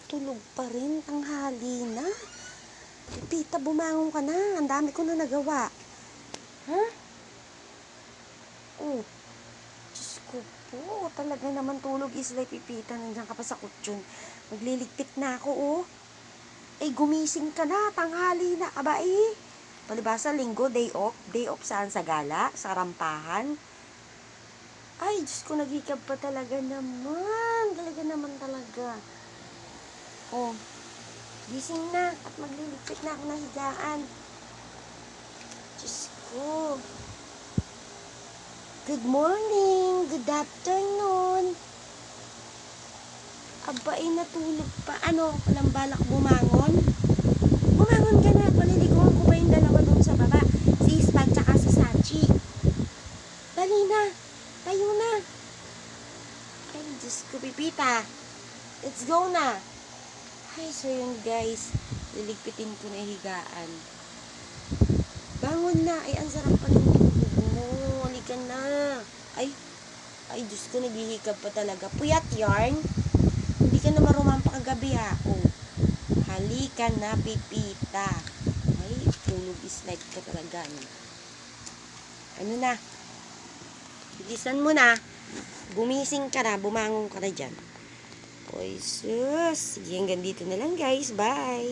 Tulog pa rin, tanghali na. Pipita, bumangon ka na. Ang dami ko na nagawa. Ha? Oh, Diyos ko po. Talaga naman tulog is like Pipita. Nandiyan ka pa sa kutsyon. Magliligpit na ako, oh. Eh, gumising ka na. Tanghali na. Aba, eh. Palibasa, linggo, day off. Day off saan? Sa gala? Sa rampahan? Ay, Diyos ko, naghikab pa talaga naman. Talaga naman talaga. Oh, gising na at magliligpit na ako ng higaan. Diyos ko. Good morning, good afternoon. Aba, ay natulog pa. Ano, walang balak bumangon? Bumangon ka na. Paliliguan ko pa yung dalawa doon sa baba. Si Spad tsaka si Sachi. Dali na. Tayo na. Ay, Diyos ko, Pipita. Let's go na. Ay, so yun guys, liligpitin ko na higaan. Bangon na. Ay, ang sarap pa ng tulog mo. Halika na. Ay, Diyos ko, naghihikab pa talaga. Puyat yarn. Hindi ka na marumampa kagabi ha. Oh, halika na, Pipita. Ay, tulog is like ka talaga. Ano na? Bilisan mo na. Gumising ka na. Bumangon ka na dyan. Oy, sus. Sige, hanggang dito na lang guys. Bye!